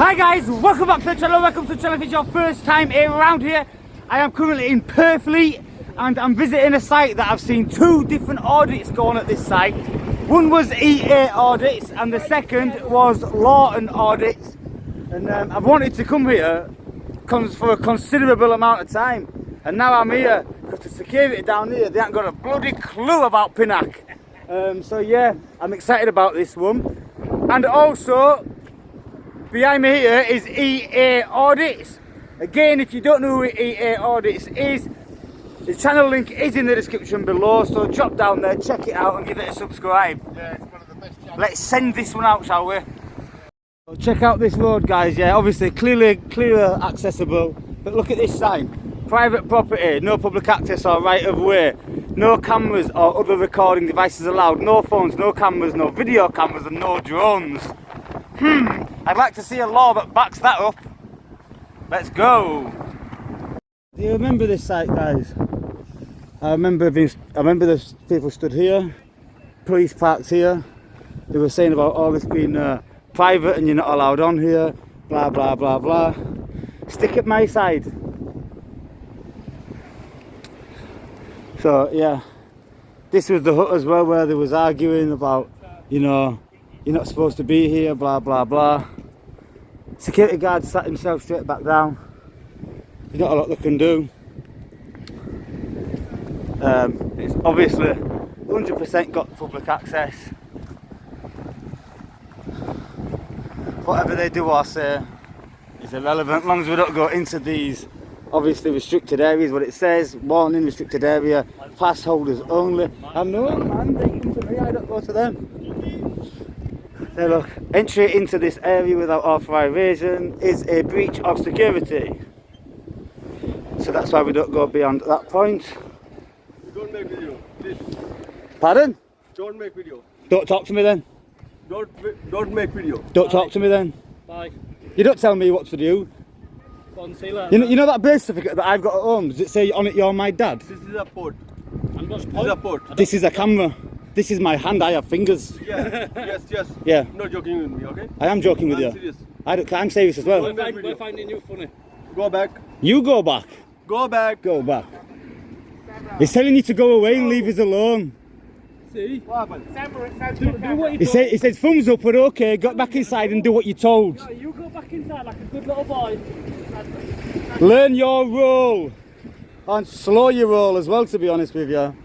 Hi guys, welcome back to the channel, welcome to the channel. If it's your first time around here, I am currently in Purfleet and I'm visiting a site that I've seen two different audits going at this site. One was EA audits and the second was Lawton audits, and I've wanted to come here for a considerable amount of time, and now I'm here because the security down here, they ain't got a bloody clue about Pinnock. So yeah, I'm excited about this one. And also behind me here is EA Audits. Again, if you don't know who EA Audits is, the channel link is in the description below, so drop down there, check it out and give it a subscribe. Yeah, it's one of the best channels. Let's send this one out, shall we? So check out this road, guys. Yeah, obviously clearly accessible, but look at this sign. Private property, no public access or right of way, no cameras or other recording devices allowed, no phones, no cameras, no video cameras and no drones. I'd like to see a law that backs that up. Let's go. Do you remember this site, guys? I remember the people stood here, police parked here. They were saying about all this being private and you're not allowed on here, blah blah blah blah. Stick at my side. So yeah, this was the hut as well, where they was arguing about, you know, you're not supposed to be here, blah blah blah. Security guard sat himself straight back down. There's not a lot they can do. It's obviously 100% got public access. Whatever they do or say is irrelevant, as long as we don't go into these obviously restricted areas. What it says, warning, restricted area, pass holders only. I know, man, they come to me, I don't go to them. Now look, entry into this area without authorization is a breach of security. So that's why we don't go beyond that point. Don't make video, please. Pardon? Don't make video. Don't talk to me then. Don't make video. Don't talk to me then. Bye. You don't tell me what to do. Go on, see you later. You know that birth certificate that I've got at home? Does it say on it you're my dad? This is a port. I'm not This is a port. This is a camera. This is my hand. I have fingers. Yeah, yes. Yeah. Not joking with me, okay? I am joking with I'm you. serious. I'm serious as well. We're finding you funny. Go back. You go back. Go back. Go back. He's telling you to go away and leave us alone. See? What happened? Do what you He said thumbs up, we're okay, got back inside and do what you're told. No, you go back inside like a good little boy. Learn your role. And slow your roll as well, to be honest with you.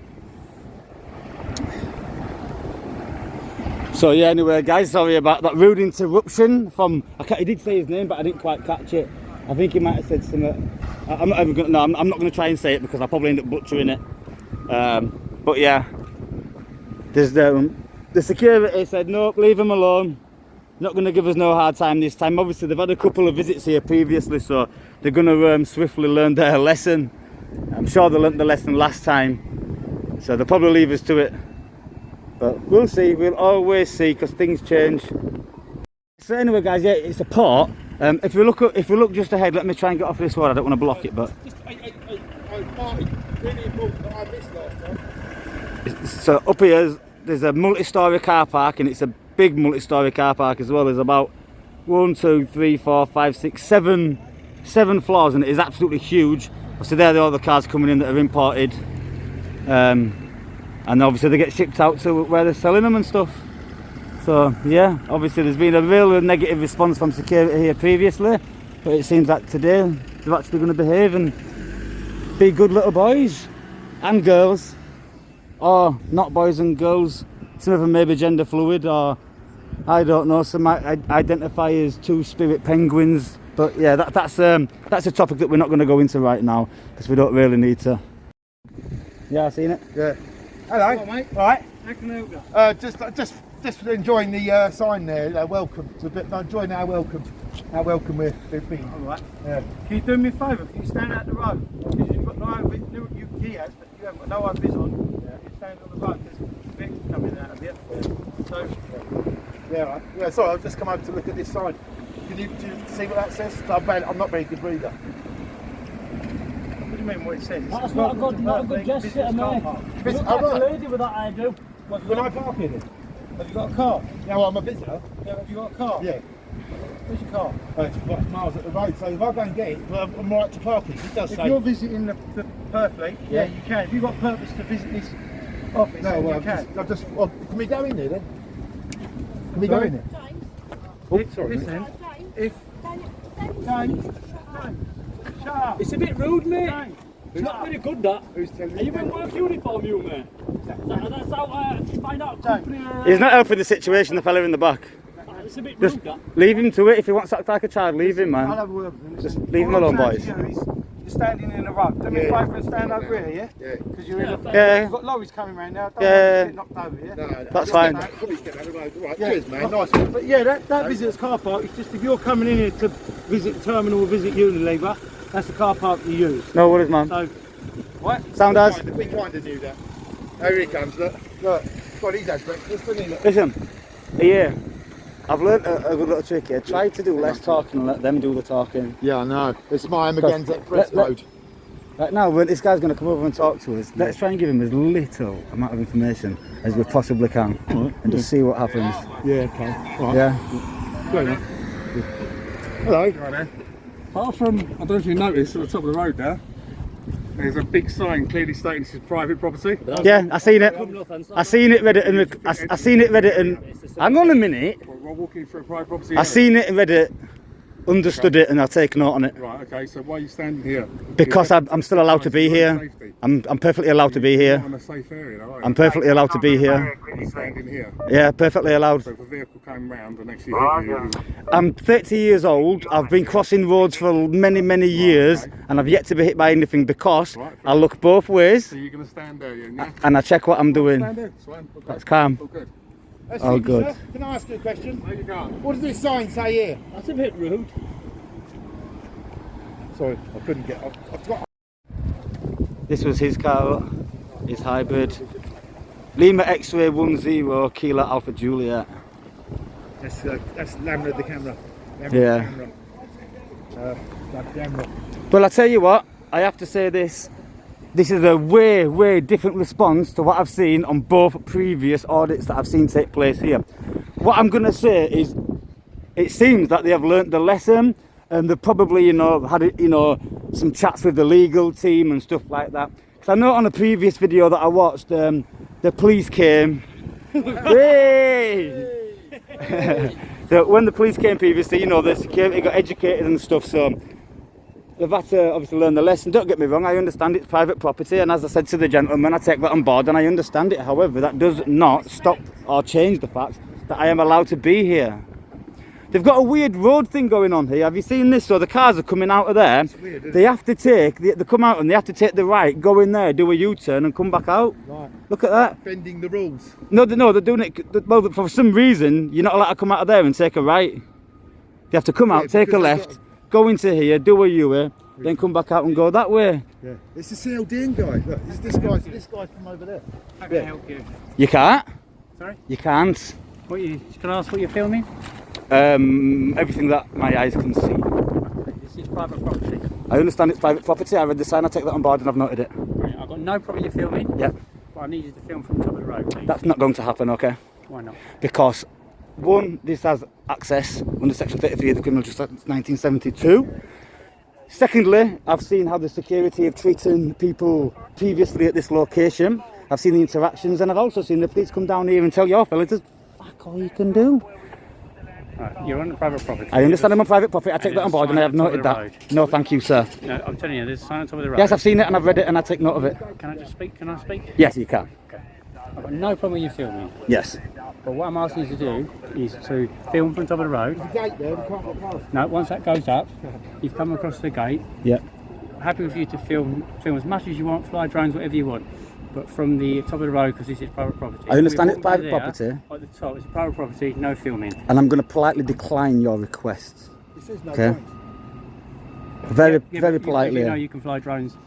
So yeah, anyway guys, sorry about that rude interruption from, he did say his name but I didn't quite catch it. I think he might have said something. I'm not going to try and say it because I'll probably end up butchering it. But yeah, there's the security said nope, leave him alone. Not going to give us no hard time this time. Obviously they've had a couple of visits here previously, so they're going to swiftly learn their lesson. I'm sure they learnt the lesson last time, so they'll probably leave us to it. But we'll see, we'll always see, because things change. So anyway guys, yeah, it's a port. If we look just ahead, let me try and get off this road. I don't want to block it, but so up here there's a multi-storey car park, and it's a big multi-storey car park as well. There's about 1, 2, 3, 4, 5, 6, 7 floors, and it is absolutely huge. So there are all the cars coming in that are imported, and obviously they get shipped out to where they're selling them and stuff. So yeah, obviously there's been a real negative response from security here previously, but it seems like today they're actually going to behave and be good little boys and girls, or not boys and girls. Some of them may be gender fluid, or I don't know, some might identify as two-spirit penguins. But yeah, that's a topic that we're not going to go into right now because we don't really need to. Yeah, I've seen it. Yeah. Hello. Hello, mate. All right. How can I help you? Just enjoying the sign there. Welcome. Enjoying our welcome we've been. All right. Yeah. Can you do me a favour? Can you stand out the road? Because you've got no overviz. He has, but you haven't got no overviz on. Yeah. You stand on the road. There's vehicles coming out of here. So. Yeah. Right. Yeah. Sorry, I've just come over to look at this sign. Do you see what that says? I'm not very good reader. What do you mean? What it says? That's not a good gesture, mate. You look like a lady with that I do. When I park in it. Have you got a car? Yeah, well, I'm a visitor. Yeah, have you got a car? Yeah. Where's your car? It's like miles at the road, so if I go and get it, well, I'm right to park it. It does If say. you're visiting the Purfleet, yeah, you can. If you've got purpose to visit this office, No, then well, you can. well, can we go in there then? Can we go in there? Oh, sorry. Listen, if James, shut up. It's a bit rude, mate. James. It's not very good, that. Who's telling Are you in work uniform, you, mate? That's how I find out company. He's not helping the situation, the fella in the back. It's a bit Just rude, that. leave him to it. If he wants to act like a child, leave him, I'll man. have a word with him. Just Listen, leave him all alone, I'm boys. saying to you is, you're standing in the road. Do me a Yeah. favour and stand up really, yeah? Yeah. Because you're in a... Yeah. You've got lorries coming round now. Don't Yeah. want to get knocked over, yeah? No, That's fine. Please get out of the road. Right, Yeah. cheers, man. Nice one. But yeah, that visitors car park is just if you're coming in here to visit the terminal or visit Unilever, that's the car park you use. No worries, man. So, what? Sound as. We kind of knew that. Here he comes, look. Look. God, he's had breakfast, hasn't he? Look. Listen, yeah, I've learnt a good little trick here. Try to do less talking and let them do the talking. Yeah, I know. It's my against at Press let- Road. Right now, when this guy's going to come over and talk to us, let's try and give him as little amount of information as we possibly can, and just see what happens. Yeah, okay. Right. Yeah. Go on. Hello. Right then. Apart from, I don't know if you noticed, at the top of the road there, there's a big sign clearly stating this is private property. Yeah, I seen it. I seen it, read it, and I seen it, read it, and hang on a minute. We're walking through a private property. I seen it and read it, understood it, and I'll take note on it. Right, okay, so why are you standing here? Because I'm still allowed to be here. Safety. I'm perfectly allowed to be You're here. not in a safe area, though, are you? I'm perfectly allowed to be here. You're standing here. Yeah, perfectly allowed. So if a vehicle came round and actually hit you, I'm 30 years old. I've been crossing roads for many, many years, and I've yet to be hit by anything because I look both ways so you're going to stand there, yeah? and I check what I'm doing. Stand there, it's fine. Okay. That's calm. All good. Oh, Excuse me, good. sir. Can I ask you a question? There you go. What does this sign say here? That's a bit rude. Sorry, I couldn't get. I've got. This was his car, his hybrid. Lima X-ray 10 Kilo Alpha Juliet. That's Lamra the camera. Lamra Yeah. The camera. That camera. Well, I tell you what, I have to say this. This is a way, way different response to what I've seen on both previous audits that I've seen take place here. What I'm going to say is, it seems that they have learnt the lesson, and they've probably, had, some chats with the legal team and stuff like that. Because I know on a previous video that I watched, the police came. Hey! So when the police came previously, the security got educated and stuff, so they've had to obviously learn the lesson. Don't get me wrong, I understand it's private property, and as I said to the gentleman, I take that on board and I understand it. However, that does not stop or change the fact that I am allowed to be here. They've got a weird road thing going on here. Have you seen this? So the cars are coming out of there. weird, isn't They have to they come out and they have to take the right, go in there, do a U-turn and come back out. Right. Look at that. Bending the rules. No, they're doing it. Well, for some reason, you're not allowed to come out of there and take a right. You have to come out, take a because they've left, go into here, do a U, then come back out and go that way. Yeah. It's the CLDN guy. Look, it's this guy's from over there. How can I help you? You can't. Sorry? You can't. Can I ask what you're filming? Everything that my eyes can see. This is private property. I understand it's private property. I read the sign. I take that on board and I've noted it. Right, I've got no problem you're filming, Yeah. but I need you to film from the top of the road, please. That's not going to happen. Okay. Why not? Because one, this has access under Section 33 of the Criminal Justice Act 1972. Secondly, I've seen how the security have treated people previously at this location. I've seen the interactions, and I've also seen the police come down here and tell your fellas, "There's fuck all you can do." Right, you're on the private property. I understand I'm on private property. I take that on board, and I have Sign on noted top of that. the No, thank you, sir. No, I'm telling you, there's a sign on top of the road. Yes, I've seen it and I've read it, and I take note of it. Can I just speak? Can I speak? Yes, you can. Okay. I've got no problem with you filming. Yes. But what I'm asking you to do is to film from the top of the road. The gate there, we can't get past. No, once that goes up, you've come across the gate. Yep. Happy with you to film as much as you want, fly drones, whatever you want. But from the top of the road, because this is private property. I understand We're it's private walking through property. there, At the top, it's private property, no filming. And I'm going to politely decline your request. It says no Okay. points. Very, Yeah, very but politely. You know you can fly drones.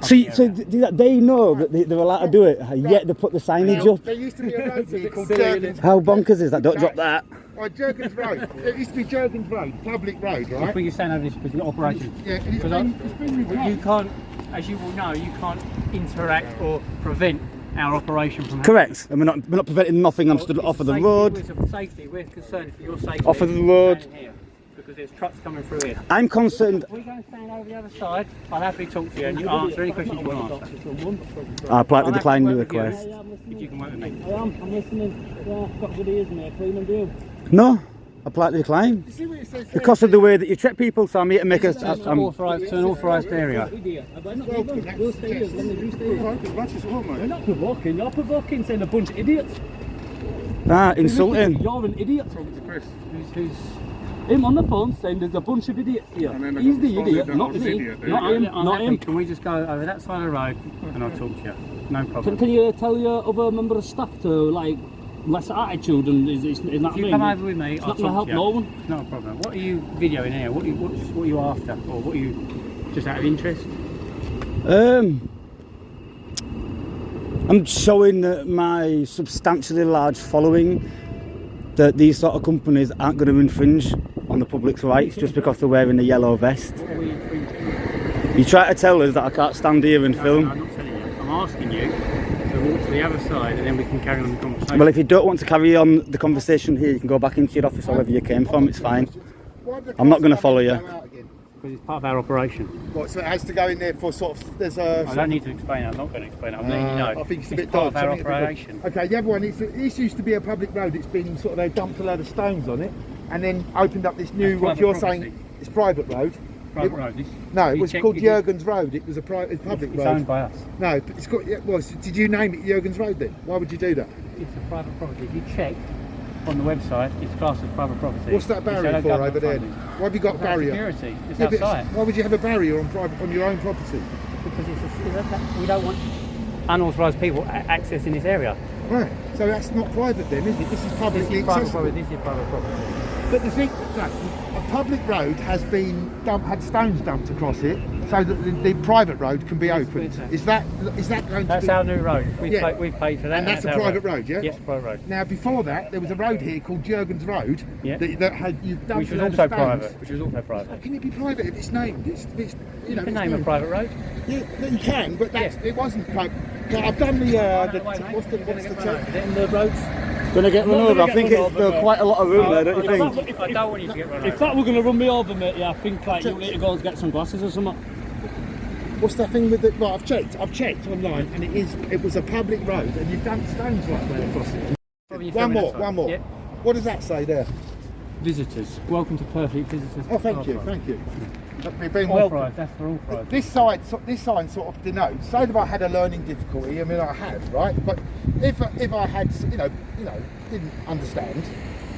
See, so they know that they're allowed to do it, yet they put the signage up. There used to be a road here called Jurgens. How bonkers is that? Don't drop that. Oh, Jurgens Road. It used to be Jurgens Road, public road, right? When you stand over this with the operation. Yeah, and it's been You replaced. can't, as you will know, you can't interact or prevent our operation from happening. Correct. And we're not preventing nothing. I'm stood off of the road. It's of safety. We're concerned for your safety. Off of the road. Standing here. because there's trucks coming through here. I'm concerned. If we go and stand over the other side, I'll happily talk to you and you answer any questions you want to answer. I'll politely I'll decline your have to work with request. you If you can work with me. I'm listening. Yeah, I've got good ears, mate. Clean and do. No, I politely decline. You see what it says? Because of the way that you treat people, so I'm here to make us. Authorised to an authorised area. We'll stay here as long as you stay here. As much as what, You're mate? not provoking. You're provoking, saying a bunch of idiots. Insulting. You're an idiot. Talking to Chris. Who's him on the phone saying there's a bunch of idiots here. And then He's the responded idiot, that I not was me. idiot, Not yeah. him. I'm Not happy. him. Can we just go over that side of the road and I'll talk to you? No problem. Can you tell your other member of staff to like less attitude and is that If what I you mean? come over with me, It's I'll not going to talk help to you. no one. It's not a problem. What are you videoing here? What are you after? Or what are you just out of interest? I'm showing that my substantially large following that these sort of companies aren't going to infringe on the public's rights just because they're wearing a yellow vest. What are we infringing? You try to tell us that I can't stand here and No, film. I'm not telling you. I'm asking you to walk to the other side and then we can carry on the conversation. Well, if you don't want to carry on the conversation here, you can go back into your office or wherever you came from, it's fine. I'm not going to follow you. Because it's part of our operation. What, so it has to go in there for sort of, there's a... I don't need to explain it. I'm not going to explain it. I'm letting you know. I think it's a bit part of dodgy. our I think it's a bit operation. dodgy. Okay, the other one, this used to be a public road. It's been sort of, they dumped a load of stones on it and then opened up this new, That's what private you're property. saying, it's private road. Private road. This, No, it you was check- called you do- Jurgen's Road. It was a private, public It's road. owned by us. No, but it's called, well, did you name it Jurgen's Road then? Why would you do that? It's a private property. If you check on the website, it's classed as private property. What's that It's barrier under for government over there? funding. Why have you got a barrier? Security. It's Yeah, but outside. why would you have a barrier on your own property? Because we don't want unauthorised people accessing this area. Right, so that's not private then, is it? This is publicly Private accessible. property. This is private property. But the thing, no, a public road has been had stones dumped across it, so that the private road can be opened. Is that going That's to be? our new road. We've Yeah. paid for that. And that's a our private road, yeah? Yes, private road. Now before that, there was a road here called Jurgen's Road Yeah. that had you've dumped Which was a load also of stones. private. Which was also private. How can it be private if it's named? It's you know. You can it's name a named. private road. Yeah, you can, but that's, Yeah. it wasn't. Like, I've done the what's the check? In the roads. Going to get run Not over. gonna I think get run it's over, there's quite a lot of room there, don't you think? If I don't want you to get run If over. that were going to run me over, mate, yeah, I think like you need to go and get some glasses or something. What's that thing with the? Well, I've checked online, and it was a public road, and you've dumped stones right there across it. Probably One filming more, that one more. side. What does that say there? Visitors. Welcome to Perfect Visitors. Oh, thank you, Authorised. thank you. We've been welcome. Authorised. That's for authorised. This sign sort of denotes. Say that I had a learning difficulty. I mean, I have, right? But if I had, you know, didn't understand,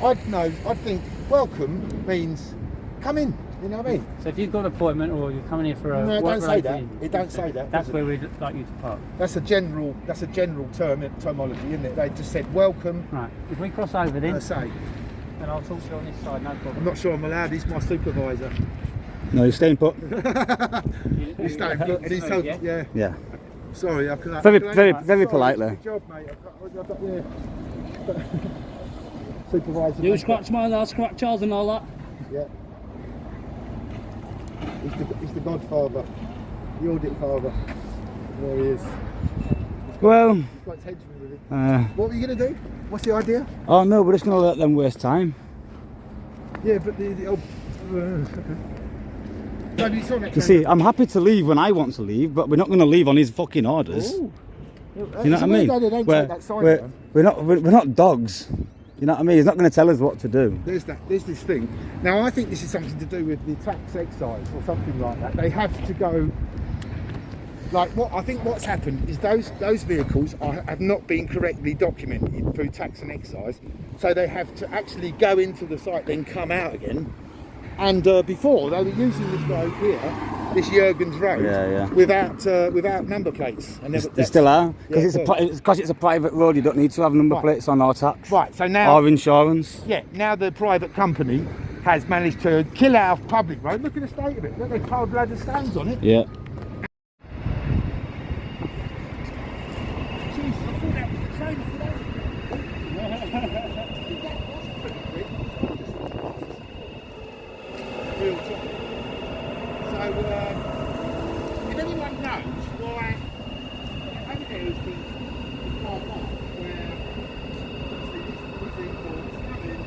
I'd think welcome means come in. You know what I mean? So if you've got an appointment or you're coming here for a No, it work don't say that. related- It don't say that. That's does it? where we'd like you to park. That's a general terminology, isn't it? They just said welcome. Right. If we cross over then, I say. then I'll talk to you on this side. No I'm problem. not sure I'm allowed. He's my supervisor. No, you're staying put. He's staying put, and he's told, yeah. Yeah. Sorry, I can. Very, can I- very, sorry, very it's politely. Good job, mate. I've got, yeah. Supervisor. You mate. scratch mine, I'll scratch yours and all that. Yeah. He's the godfather, the audit father. There he is. Well, He's got his henchman with him. What were you going to do? What's the idea? oh no, we're just going to let them waste time. Yeah, but the old. No, you saw that You see, I'm happy to leave when I want to leave, but we're not going to leave on his fucking orders. Ooh. You know what I mean? Don't take that sign down. We're not dogs. You know what I mean? He's not going to tell us what to do. There's this thing. Now I think this is something to do with the tax excise or something like that. They have to go. Like what's happened is those vehicles have not been correctly documented through tax and excise, so they have to actually go into the site then come out again. And before they were using this road here, this Jurgen's Road, Yeah. without number plates. And They still are because Yeah, it's a private road. You don't need to have number Right. plates on or tax right. So now, or insurance. yeah, now the private company has managed to kill our public road. Look at the state of it. Look, they've piled loads of stones on it. Yeah. Jeez, I thought that was the train. I thought Real talk. So, if anyone knows why over there is the car park where obviously these imports come in,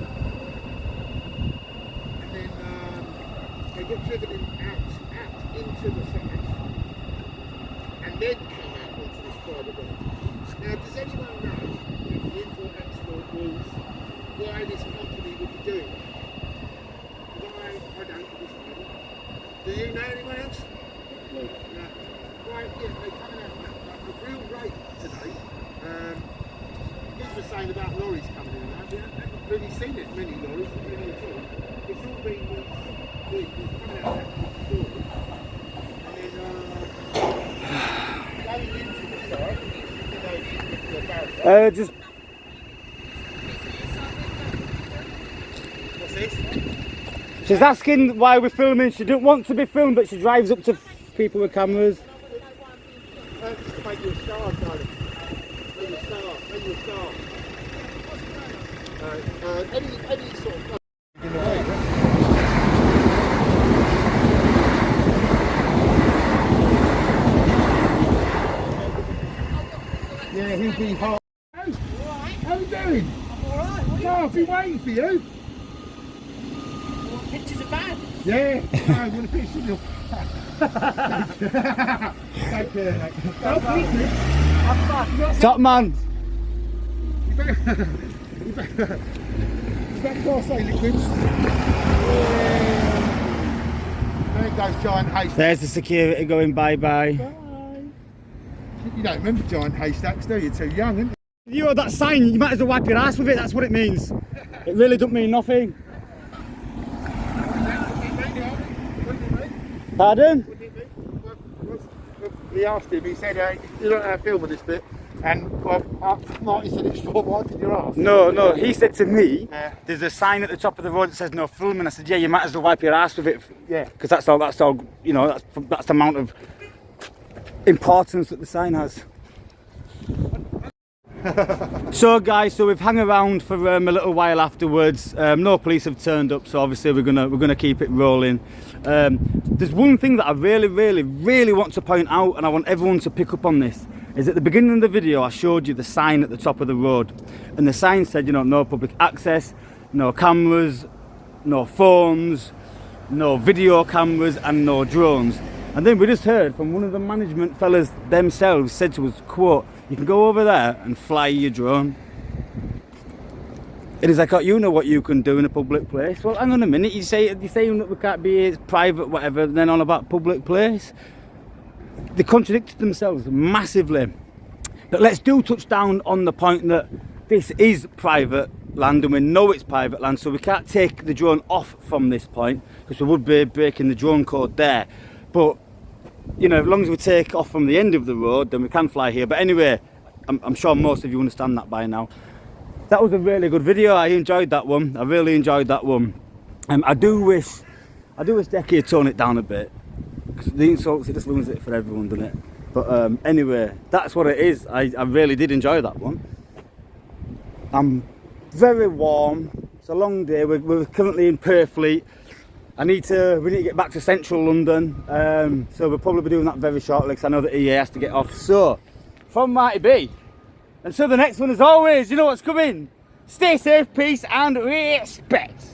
and then get driven out into the site and then come out onto this private road. Now, does anyone know the import export rules why this company would be doing that? I don't at this moment. Do you know anyone else? No. Right, yeah, they're coming out at a real rate today. These were saying about lorries coming in and out. We haven't really seen it, many lorries, really at all. It's all been these coming out that door. And then going into the site, into the barricade. Just What's this? she's asking why we're filming. She didn't want to be filmed, but she drives up to people with cameras. Just to make you a star, darling. Make you a star. Make you a star. Any sort of in the way, yeah, he'll be hot. How you doing? I'm alright. No, I've been waiting for you. Pictures of Dad. Yeah, no, I'm going to finish with you. Take care, mate. Top man. You better cross say liquids. There goes Giant Haystack. There's the security going bye-bye. You don't remember Giant Haystacks, do you? You're too young, aren't you? You know that sign, you might as well wipe your ass with it, that's what it means. It really don't mean nothing. Pardon? We asked him, he said, you don't film with this bit. And Marty said it's for wiping your ass. No, he said to me, there's a sign at the top of the road that says no filming. I said, yeah, you might as well wipe your ass with it. Yeah. Because that's all, you know, that's the amount of importance that the sign has. So guys, we've hung around for a little while afterwards. No police have turned up, so obviously we're gonna keep it rolling. There's one thing that I really want to point out, and I want everyone to pick up on this. Is at the beginning of the video I showed you the sign at the top of the road, and the sign said, you know, no public access, no cameras, no phones, no video cameras, and no drones. And then we just heard from one of the management fellas themselves said to us, quote, you can go over there and fly your drone. It is like, oh, you know what you can do in a public place. Well, hang on a minute, you're saying that we can't be here, it's private, whatever, then on about public place. They contradicted themselves massively. But let's touch down on the point that this is private land, and we know it's private land, so we can't take the drone off from this point because we would be breaking the drone code there. But you know, as long as we take off from the end of the road, then we can fly here. But anyway, I'm sure most of you understand that by now. That was a really good video. I enjoyed that one. I really enjoyed that one. I do wish Decky had toned it down a bit. Because the insults, it just ruins it for everyone, doesn't it? But anyway, that's what it is. I really did enjoy that one. I'm very warm. It's a long day. We're currently in Purfleet. We need to get back to central London. So we'll probably be doing that very shortly because I know that EA has to get off. So, from Marty B. Until the next one, as always, you know what's coming. Stay safe, peace and respect.